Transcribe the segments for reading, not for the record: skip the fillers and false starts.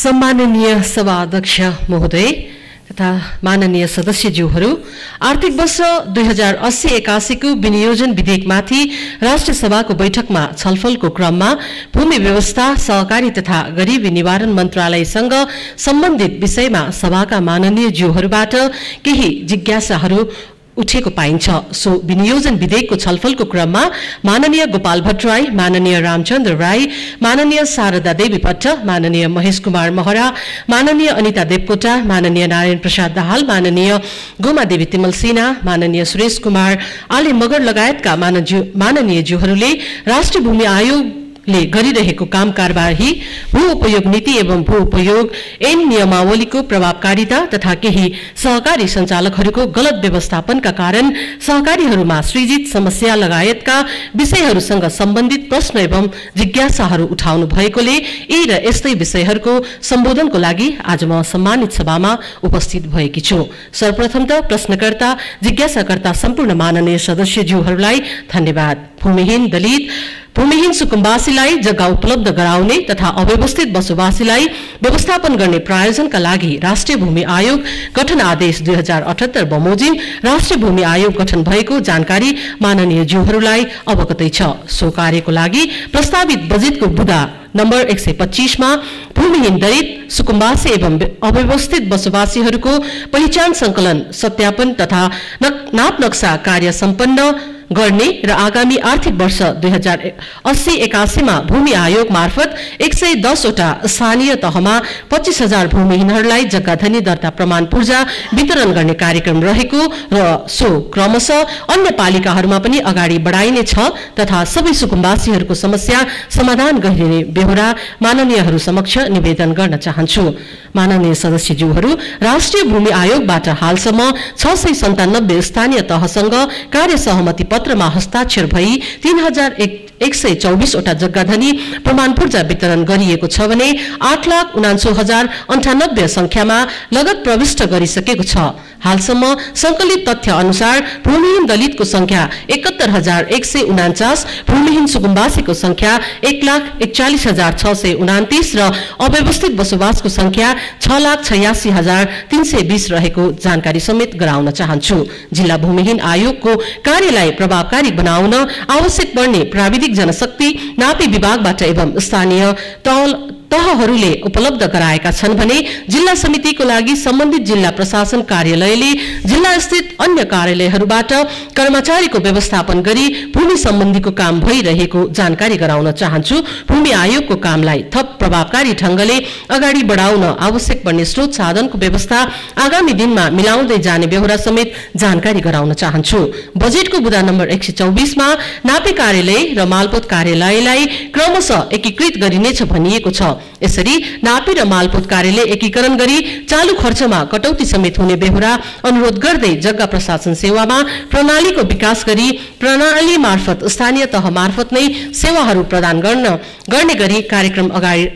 सम्माननीय सभाध्यक्ष महोदय तथा माननीय सदस्यज्यूहरू, आर्थिक वर्ष 2080-81 को विनियोजन विधेयकमाथि राष्ट्रिय सभाको बैठकमा छलफलको क्रममा भूमि व्यवस्था, सहकारी तथा गरीबी निवारण मन्त्रालयसँग सम्बन्धित विषयमा सभाका माननीय ज्यूहरूबाट केही जिज्ञासाहरू उठेको पाइन्छ। सो विनियोजन विधेयकको छलफलको क्रममा माननीय गोपाल भट्टराई, माननीय रामचन्द्र राई, माननीय शारदा देवी भट्ट, माननीय महेश कुमार महरा, माननीय अनिता देवकोटा, माननीय नारायण प्रसाद दाहाल, माननीय गोमा देवी तिमल सिन्हा, माननीय सुरेश कुमार आले मगर लगायतका माननीय ज्यूहरूले राष्ट्रिय भूमि आयोग ले गरिरहेको काम कारबाही, भू उपयोग नीति एवं भू उपयोग ऐन नियमावलीको प्रभावकारिता तथा केही सहकारी सञ्चालकहरूको गलत व्यवस्थापनका कारण सहकारीहरूमा सृजित समस्या लगायतका विषयहरूसँग सम्बन्धित प्रश्न एवं जिज्ञासाहरू उठाउनु भएकोले यी र यस्तै विषयहरूको सम्बोधनको लागि आज म सम्मानित सभामा उपस्थित भएकी छु। सर्वप्रथम त प्रश्नकर्ता, जिज्ञासाकर्ता सम्पूर्ण माननीय सदस्यज्यूहरूलाई धन्यवाद। भूमिहीन सुकुम्बासीलाई जग्गा उपलब्ध गराउने तथा अव्यवस्थित बसोबासीलाई व्यवस्थापन गर्ने प्रायोजनका लागि राष्ट्रिय भूमि आयोग गठन आदेश 2078 बमोजिम राष्ट्रिय भूमि आयोग गठन भएको जानकारी माननीय ज्यूहरूलाई अवगतै छ। सो कार्यको लागि प्रस्तावित बजेटको बुँदा नम्बर 125 मा भूमिहीन दलित, सुकुम्बासी एवं अव्यवस्थित बसोबासीहरूको पहिचान संकलन, सत्यापन तथा नाप नक्सा कार्य सम्पन्न गर्ने र आगामी आर्थिक वर्ष 2080-81 मा भूमि आयोग मार्फत 110 वटा स्थानीय तहमा 25,000 भूमिहीनहरूलाई जग्गाधनी दर्ता प्रमाण पूर्जा वितरण गर्ने कार्यक्रम रहेको र सो क्रमशः अन्य पालिकाहरूमा पनि अगाडि बढाइनेछ तथा सबै सुकुम्बासीहरूको समस्या समाधान गरिने बेहोरा माननीयहरू समक्ष निवेदन गर्न चाहन्छु। माननीय सदस्यज्यूहरू, राष्ट्रिय भूमि आयोगबाट हालसम्म 697 स्थानीय तहसँग कार्य सहमति पत्रमा हस्ताक्षर भई 3124 वटा जग्गाधनी प्रमाण पूर्जा वितरण गरिएको छ भने 8,79,098 संख्यामा लगत प्रविष्ट गरिसकेको छ। हालसम्म संकलित तथ्य अनुसार भूमिहीन दलितको संख्या 71,149, भूमिहीन सुकुम्बासीको संख्या 1,41,629 र अव्यवस्थित बसोबासको संख्या 6,86,320 रहेको जानकारी समेत गराउन चाहन्छु। जिल्ला भूमिहीन आयोगको कार्यलाई प्रभावकारी बनाउन आवश्यक पर्ने प्राविधिक जनशक्ति नापी विभागबाट एवं स्थानीय तहहरूले उपलब्ध गराएका छन् भने जिल्ला समितिको लागि सम्बन्धित जिल्ला प्रशासन कार्यालयले जिल्ला स्थित अन्य कार्यालयहरूबाट कर्मचारीको व्यवस्थापन गरी भूमि सम्बन्धीको काम भइरहेको जानकारी गराउन चाहन्छु। भूमि आयोगको कामलाई थप प्रभावकारी ढंगले अगाडि बढाउन आवश्यक पर्ने स्रोत साधनको व्यवस्था आगामी दिनमा मिलाउँदै जाने बेहोरा समेत जानकारी गराउन चाहन्छु। बजेटको बुँदा नम्बर 124 मा नापी कार्यालय र मालपोत कार्यालयलाई क्रमशः एकीकृत गरिनेछ भनिएको छ। यसरी नापी र मालपोत कार्यालय एकीकरण गरी चालू खर्चमा कटौती समेत हुने बेहोरा अनुरोध गर्दै जग्गा प्रशासन सेवामा प्रणालीको विकास गरी प्रणाली मार्फत स्थानीय तह मार्फत नै सेवाहरू प्रदान गर्ने गरी कार्यक्रम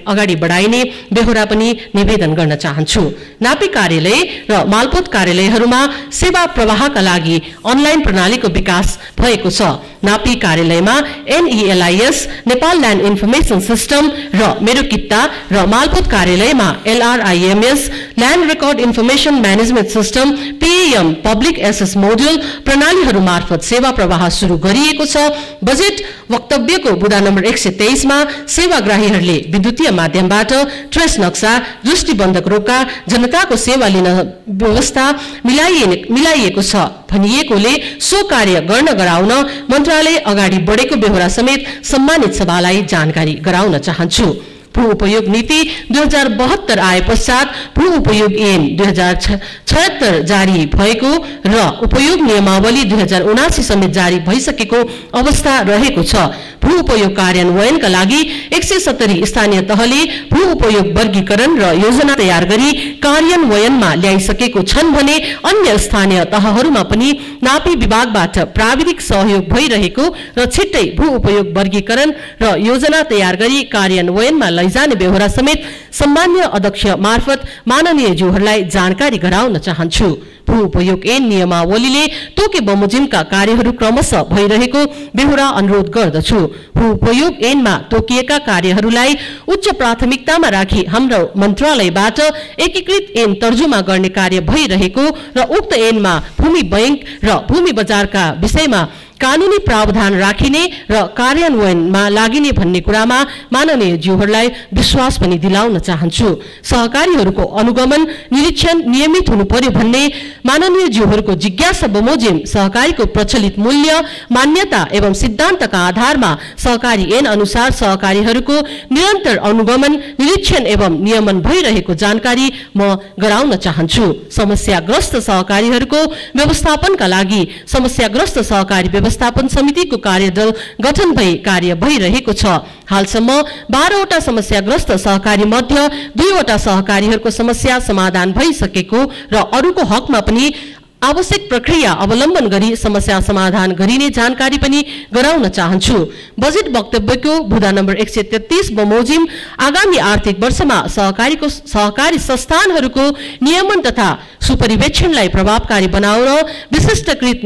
अगाडि बढाइने बेहोरा पनि निवेदन गर्न चाहन्छु। नापी कार्यालय र मालपोत कार्यालयहरूमा सेवा प्रवाहका लागि अनलाइन प्रणालीको विकास भएको छ। नापी कार्यालयमा NELIS Nepal land information system र मेरो कित्ता र मालपोत कार्यालयमा LRIMS land record information management system PAM public access module प्रणालीहरू मार्फत सेवा प्रवाह सुरु गरिएको छ। बजेट वक्तव्यको बुँदा नम्बर 123 मा सेवाग्राहीहरूले विद्युतीय माध्यमबाट ट्रेस नक्सा, दृष्टिबन्धक रोका, जनताको सेवा लिन व्यवस्था मिलाइएको छ भनिएकोले सो कार्य गर्न गराउन मन्त्रालय अगाडि बढेको बेहोरा समेत सम्मानित सभालाई जानकारी गराउन चाहन्छु। भू उपयोग नीति 2072 आए पश्चात भू उपयोग ऐन 2076 जारी भएको र उपयोग नियमावली 2079 समेत जारी भइसकेको अवस्था रहेको छ। भू उपयोग कार्यान्वयनका लागि 170 स्थानीय तहले भू उपयोग वर्गीकरण र योजना तयार गरी कार्यान्वयनमा ल्याइसकेको छन् भने अन्य स्थानीय तहहरूमा पनि नापी विभागबाट प्राविधिक सहयोग भइरहेको र छिट्टै भू उपयोग वर्गीकरण र योजना तयार गरी कार्यान्वयनमा लैजाने बेहोरा समेत सम्मान्य अध्यक्ष मार्फत माननीय ज्यूहरूलाई जानकारी गराउन चाहन्छु। भू उपयोग ऐन नियमावलीले तोके बमोजिमका कार्यहरू क्रमशः भइरहेको बेहोरा अनुरोध गर्दछु। भू उपयोग ऐनमा तोकिएका कार्यहरूलाई उच्च प्राथमिकतामा राखी हाम्रो मन्त्रालयबाट एकीकृत ऐन तर्जुमा गर्ने कार्य भइरहेको र उक्त ऐनमा भूमि बैंक र भूमि बजारका विषयमा कानूनी प्रावधान राखिने र कार्यान्वयनमा लागिने भन्ने कुरामा माननीय ज्यूहरूलाई विश्वास पनि दिलाउन चाहन्छु। सहकारीहरूको अनुगमन निरीक्षण नियमित हुनु पर्यो भन्ने माननीय ज्यूहरूको जिज्ञासा बमोजिम सहकारीको प्रचलित मूल्य मान्यता एवं सिद्धान्तका आधारमा सहकारी ऐन अनुसार सहकारीहरूको निरन्तर अनुगमन निरीक्षण एवं नियमन भइरहेको जानकारी म गराउन चाहन्छु। समस्याग्रस्त सहकारीहरूको व्यवस्थापनका लागि समस्याग्रस्त सहकारी व्यवस्थापन समितिको कार्यदल गठन भई कार्य भइरहेको छ। हालसम्म 12 वटा समस्याग्रस्त सहकारी मध्ये 2 वटा सहकारीहरूको समस्या समाधान भइसकेको र अरूको हकमा पनि आवश्यक प्रक्रिया अवलम्बन गरी समस्या समाधान गरिने जानकारी पनि गराउन चाहन्छु। बजेट वक्तव्यको बुँदा नम्बर 133 बमोजिम आगामी आर्थिक वर्षमा सहकारी संस्थानहरूको नियमन तथा सुपरिवेक्षणलाई प्रभावकारी बनाउन विशिष्टकृत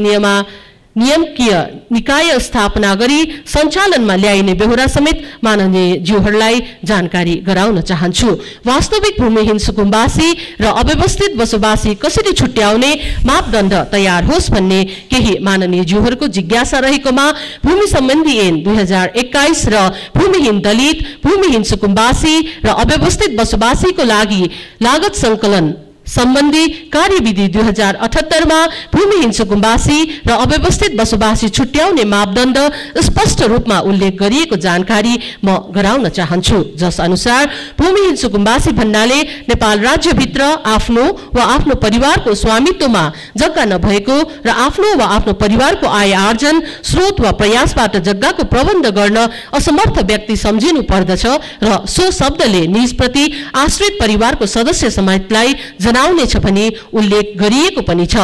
नियमकीय निकाय स्थापना गरी सञ्चालनमा ल्याइने बेहोरा समेत माननीय ज्यूहरूलाई जानकारी गराउन चाहन्छु। वास्तविक भूमिहीन सुकुम्बासी र अव्यवस्थित बसोबासी कसरी छुट्याउने मापदण्ड तयार होस् भन्ने केही माननीय ज्यूहरूको जिज्ञासा रहेकोमा भूमि सम्बन्धी ऐन 2021 र भूमिहीन दलित भूमिहीन सुकुम्बासी र अव्यवस्थित बसोबासीको लागि लागत संकलन सम्बन्धी कार्यविधि 2078 मा भूमिहीन सुकुम्बासी र अव्यवस्थित बसोबासी छुट्याउने मापदण्ड स्पष्ट रूपमा उल्लेख गरिएको जानकारी म गराउन चाहन्छु। जस अनुसार भूमिहीन सुकुम्बासी भन्नाले नेपाल राज्यभित्र आफ्नो वा आफ्नो परिवारको स्वामित्वमा जग्गा नभएको र आफ्नो वा आफ्नो परिवारको आय आर्जन स्रोत वा प्रयासबाट जग्गाको प्रबन्ध गर्न असमर्थ व्यक्ति सम्झिनु पर्दछ र सो शब्दले निजप्रति आश्रित परिवारको सदस्य समेतलाई जनाउनेछ भनी उल्लेख गरिएको पनि छ।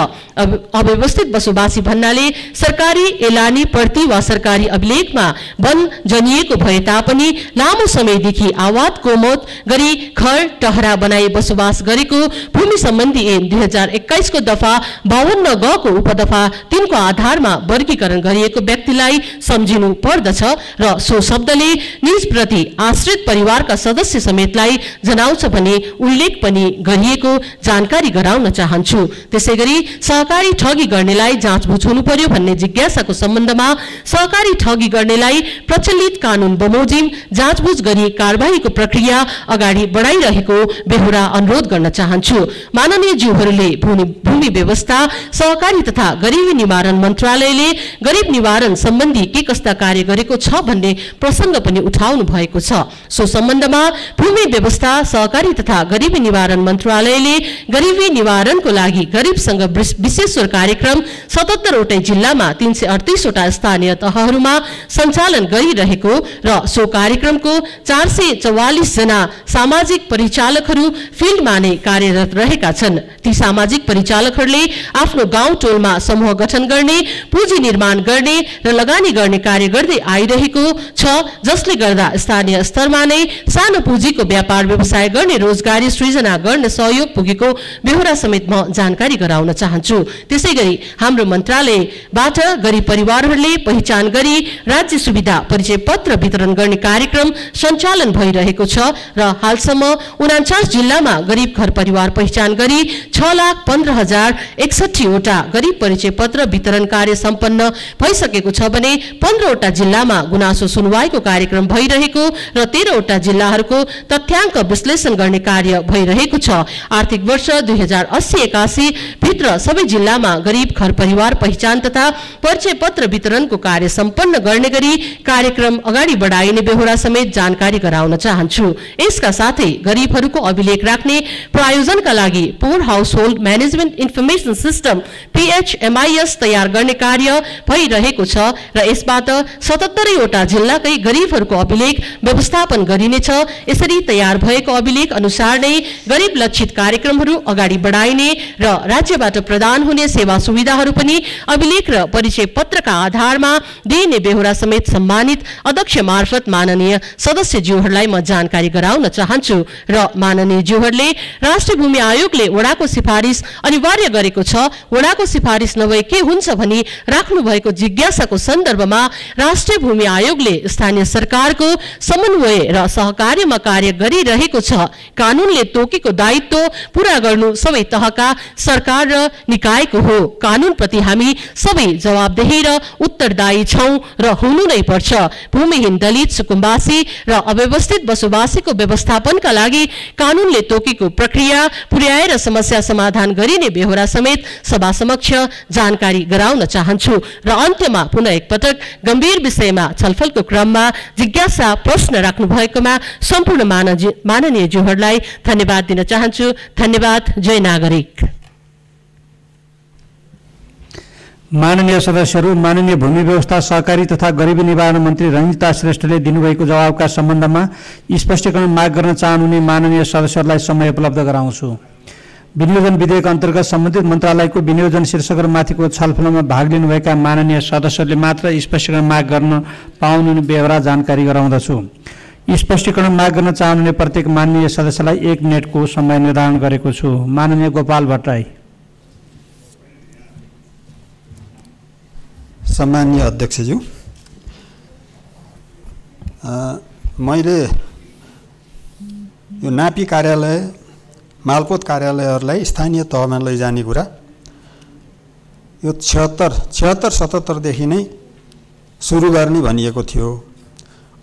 अव्यवस्थित बसोबासी भन्नाले सरकारी एलानी प्रति वा सरकारी अभिलेखमा वन जनिएको भए तापनि लामो समयदेखि आवाद कोमोद गरी घर टहरा बनाई बसोबास गरेको भूमि सम्बन्धी ऐन 2021 को दफा 52 ग को उपदफा 3 को आधारमा वर्गीकरण गरिएको व्यक्तिलाई सम्झिनु पर्दछ र सो शब्दले निज प्रति आश्रित परिवारका सदस्य समेतलाई जनाउँछ भने उल्लेख पनि गरिएको जानकारी गराउन चाहन्छु। त्यसैगरी सहकारी ठगी गर्नेलाई जाँचबुझ हुनु पर्यो भन्ने जिज्ञासाको सम्बन्धमा सहकारी ठगी गर्नेलाई प्रचलित कानून बमोजिम जाँचबुझ गरी कारबाहीको प्रक्रिया अगाडि बढाइरहेको बेहोरा अनुरोध गर्न चाहन्छु। माननीय ज्यूहरूले भूमि व्यवस्था सहकारी तथा गरिबी निवारण मन्त्रालयले गरिब निवारण सम्बन्धी के कस्ता कार्य गरेको छ भन्ने प्रसंग पनि उठाउनु भएको छ। सो सम्बन्धमा भूमि व्यवस्था सहकारी तथा गरिबी निवारण मन्त्रालयले गरिबी निवारणको लागि गरिबसँग विशेषवर कार्यक्रम 77 वटै जिल्लामा 338 वटा स्थानीय तहहरूमा सञ्चालन गरिरहेको र सो कार्यक्रमको 444 जना सामाजिक परिचालकहरू फिल्डमा नै कार्यरत रहेका छन्। ती सामाजिक परिचालकहरूले आफ्नो गाउँ टोलमा समूह गठन गर्ने पुँजी निर्माण गर्ने र लगानी गर्ने कार्य गर्दै आइरहेको छ, जसले गर्दा स्थानीय स्तरमा नै सानो पुँजीको व्यापार व्यवसाय गर्ने रोजगारी सृजना गर्न सहयोग पुगेको बेहोरा समेत म जानकारी गराउन चाहन्छु। त्यसैगरी हाम्रो मन्त्रालयबाट गरिब परिवारहरूले पहिचान गरी राज्य सुविधा परिचय पत्र वितरण गर्ने कार्यक्रम सञ्चालन भइरहेको छ र हालसम्म 49 जिल्लामा गरिब घर परिवार पहिचान गरी 6,15,061 वटा गरिब परिचय पत्र वितरण कार्य सम्पन्न भइसकेको छ भने 15 वटा जिल्लामा गुनासो सुनवाईको कार्यक्रम भइरहेको र 13 वटा जिल्लाहरूको तथ्याङ्क विश्लेषण गर्ने कार्य भइरहेको छ। आर्थिक वर्ष 2080-81 भित्र सबै जिल्लामा गरिब घर परिवार पहिचान तथा परिचय पत्र वितरणको कार्य सम्पन्न गर्ने गरी कार्यक्रम अगाडि बढाइने बेहोरा समेत जानकारी गराउन चाहन्छु। यसका साथै गरिबहरूको अभिलेख राख्ने प्रायोजनका लागि poor household management information system PHMIS तयार गर्ने कार्य भइरहेको छ र यसबाट 77 वटा जिल्लाकै गरिबहरूको अभिलेख व्यवस्थापन गरिनेछ। यसरी तयार भएको अभिलेख अनुसार नै गरिब लक्षित कार्यक्रम कामहरू अगाडि बढाइने र राज्यबाट प्रदान हुने सेवा सुविधाहरू पनि अभिलेख र परिचय पत्रका आधारमा दिइने बेहोरा समेत सम्मानित अध्यक्ष मार्फत माननीय सदस्यज्यूहरूलाई म जानकारी गराउन चाहन्छु र माननीय ज्यूहरूले राष्ट्रिय भूमि आयोगले वडाको सिफारिस अनिवार्य गरेको छ। वडाको सिफारिस नभए के हुन्छ भनी राख्नु भएको जिज्ञासाको सन्दर्भमा राष्ट्रिय भूमि आयोगले स्थानीय सरकारको समन्वय र सहकार्यमा कार्य गरिरहेको छ। कानूनले तोकेको दायित्व पूरा गर्नु सबै तहका सरकार र निकायको हो। कानूनप्रति हामी सबै जवाबदेही र उत्तरदायी छौं र हुनु नै पर्छ। भूमिहीन दलित सुकुम्बासी र अव्यवस्थित बसोबासीको व्यवस्थापनका लागि कानूनले तोकेको प्रक्रिया पुर्याएर समस्या समाधान गरिने बेहोरा समेत सभा समक्ष जानकारी गराउन चाहन्छु र अन्त्यमा पुनः एकपटक गम्भीर विषयमा छलफलको क्रममा जिज्ञासा प्रश्न राख्नु भएकोमा सम्पूर्ण माननीय ज्यूहरूलाई धन्यवाद दिन चाहन्छु। धन्यवाद। जय नागरिक। माननीय सदस्यहरू, माननीय भूमि व्यवस्था सहकारी तथा गरिबी निवारण मन्त्री रञ्जिता श्रेष्ठले दिनुभएको जवाबका सम्बन्धमा स्पष्टीकरण माग गर्न चाहनुहुने माननीय सदस्यहरूलाई समय उपलब्ध गराउँछु। विनियोजन विधेयक अन्तर्गत सम्बन्धित मन्त्रालयको विनियोजन शीर्षकमाथिको छलफलमा भाग लिनुभएका माननीय सदस्यहरूले मात्र स्पष्टीकरण माग गर्न पाउनुहुने बेहोरा जानकारी गराउँदछु। स्पष्टीकरण माग गर्न चाहनुहुने प्रत्येक माननीय सदस्यलाई 1 मिनेटको समय निर्धारण गरेको छु। माननीय गोपाल भट्टराई। सम्माननीय अध्यक्षज्यू, मैले यो नापी कार्यालय मालपोत कार्यालयहरूलाई स्थानीय तहमा लैजाने कुरा यो 76-77 देखि नै सुरु गर्ने भनिएको थियो।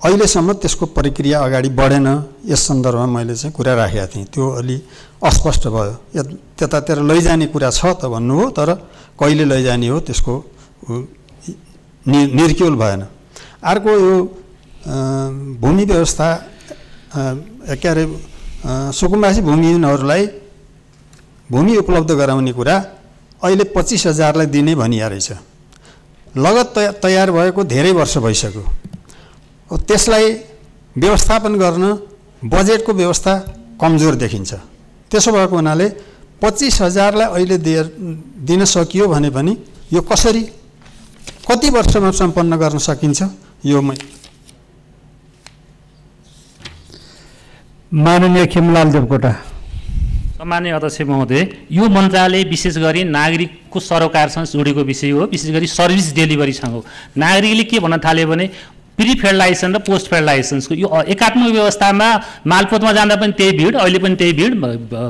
अहिलेसम्म त्यसको प्रक्रिया अगाडि बढेन। यस सन्दर्भमा मैले चाहिँ कुरा राखेका थिएँ, त्यो अलि अस्पष्ट भयो। त्यतातिर लैजाने कुरा छ त भन्नुभयो, तर कहिले लैजाने हो त्यसको निर्क्युल भएन। अर्को यो भूमि व्यवस्था के अरे सुकुम्बासी भूमिहीनहरूलाई भूमि उपलब्ध गराउने कुरा अहिले 25,000लाई दिने भनिया रहेछ। लगत तयार भएको धेरै वर्ष भइसक्यो। त्यसलाई व्यवस्थापन गर्न बजेटको व्यवस्था कमजोर देखिन्छ। त्यसो भएको हुनाले 25,000लाई अहिले दिन सकियो भने पनि यो कसरी कति वर्षमा सम्पन्न गर्न सकिन्छ यो माननीय खेमलाल देवकोटा। सम्माननीय अध्यक्ष महोदय, यो मन्त्रालय विशेष गरी नागरिकको सरोकारसँग जोडेको विषय हो, विशेष गरी सर्भिस डेलिभरीसँग हो। नागरिकले के भन्न थाल्यो भने प्री फेडरलाइजेसन र पोस्ट फेडरलाइजेसनको यो एकात्मक व्यवस्थामा मालपोतमा जाँदा पनि त्यही भिड, अहिले पनि त्यही भिड,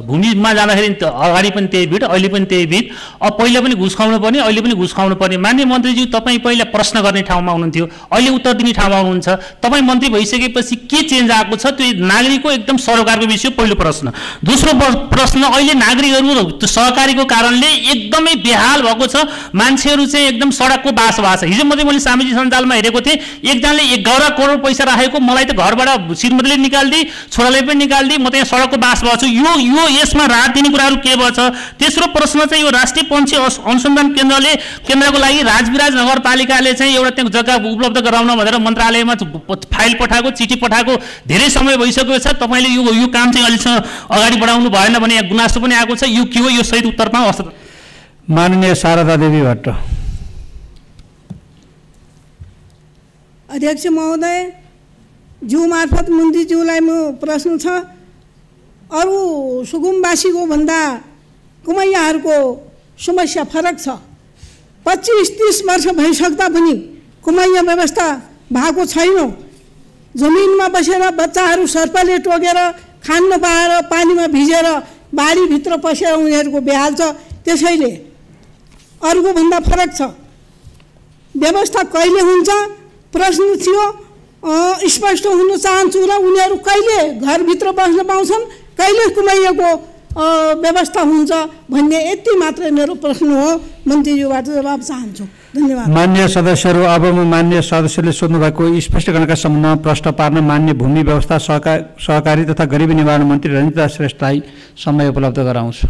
भूमिमा जाँदाखेरि अगाडि पनि त्यही भिड, अहिले पनि त्यही भिड। अब पहिला पनि घुस खुवाउनु पर्ने, अहिले पनि घुस खुवाउनु पर्ने। माननीय मन्त्रीज्यू, तपाईँ पहिला प्रश्न गर्ने ठाउँमा हुनुहुन्थ्यो, अहिले उत्तर दिने ठाउँमा हुनुहुन्छ। तपाईँ मन्त्री भइसकेपछि के चेन्ज आएको छ त्यो नागरिकको एकदम सरोकारको विषय पहिलो प्रश्न। दोस्रो प्रश्न, अहिले नागरिकहरू सहकारीको कारणले एकदमै बेहाल भएको छ। मान्छेहरू चाहिँ एकदम सडकको बास भएको छ। हिजो मात्रै मैले सामाजिक सञ्जालमा हेरेको थिएँ, एकजना 11 करोड पैसा राखेको, मलाई त घरबाट श्रीमतीले निकाल्दी, छोराले पनि निकाल्दी, म त यहाँ सडकको बास भएको छु। यो यसमा राहत दिने कुराहरू के भएछ? तेस्रो प्रश्न चाहिँ यो राष्ट्रिय पंक्षी अनुसन्धान केन्द्रको लागि राजविराज नगरपालिकाले चाहिँ एउटा त्यहाँ जग्गा उपलब्ध गराउन भनेर मन्त्रालयमा फाइल पठाएको, चिठी पठाएको धेरै समय भइसकेको छ। तपाईँले यो काम चाहिँ अहिलेसम्म अगाडि बढाउनु भएन भने यहाँ गुनासो पनि आएको छ। यो के हो? यो सहित उत्तरमा हस्त। माननीय शारदा देवी भट्ट। अध्यक्ष महोदय, ज्यू मार्फत मन्त्रीज्यूलाई म प्रश्न छ। अरू सुकुम्बासीको भन्दा कुमैयाहरूको समस्या फरक छ। 25-30 वर्ष भइसक्दा पनि कुमैया व्यवस्था भएको छैन। जमिनमा बसेर बच्चाहरू सर्पले टोकेर खान नपाएर पानीमा भिजेर बारीभित्र पसेर उनीहरूको बेहाल छ। त्यसैले अरूको भन्दा फरक छ। व्यवस्था कहिले हुन्छ प्रश्न थियो, स्पष्ट हुन चाहन्छु र उनीहरू कहिले घरभित्र बस्न पाउँछन्, कहिले कुमैयाको व्यवस्था हुन्छ भन्ने यति मात्रै मेरो प्रश्न हो। मन्त्रीज्यूबाट जवाब चाहन्छु। धन्यवाद। मान्य सदस्यहरू, अब म मान्य सदस्यले सोध्नुभएको स्पष्टीकरणका सम्बन्धमा प्रश्न पार्न मान्य भूमि व्यवस्था सहकारी तथा गरिबी निवारण मन्त्री रञ्जिता श्रेष्ठलाई समय उपलब्ध गराउँछु।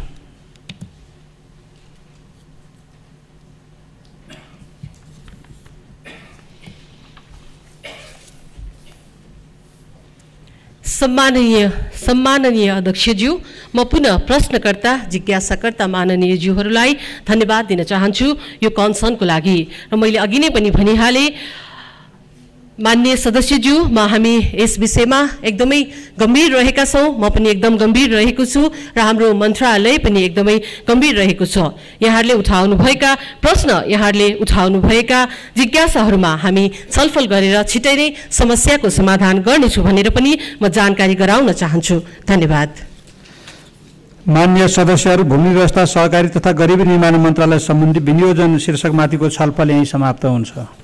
सम्माननीय अध्यक्षज्यू, म पुनः प्रश्नकर्ता जिज्ञासाकर्ता माननीयज्यूहरूलाई धन्यवाद दिन चाहन्छु यो कन्सर्नको लागि। र मैले अघि नै पनि भनिहालेँ माननीय सदस्यज्यू, हामी यस विषयमा एकदमै गम्भीर रहेका छौँ। म पनि एकदम गम्भीर रहेको छु र हाम्रो मन्त्रालय पनि एकदमै गम्भीर रहेको छ। यहाँहरूले उठाउनुभएका प्रश्न, यहाँहरूले उठाउनुभएका जिज्ञासाहरूमा हामी छलफल गरेर छिटै नै समस्याको समाधान गर्नेछु भनेर पनि म जानकारी गराउन चाहन्छु। धन्यवाद। माननीय सदस्यहरू, भूमि व्यवस्था, सहकारी तथा गरिबी निर्माण मन्त्रालय सम्बन्धी विनियोजन शीर्षकमाथिको छलफल यही समाप्त हुन्छ।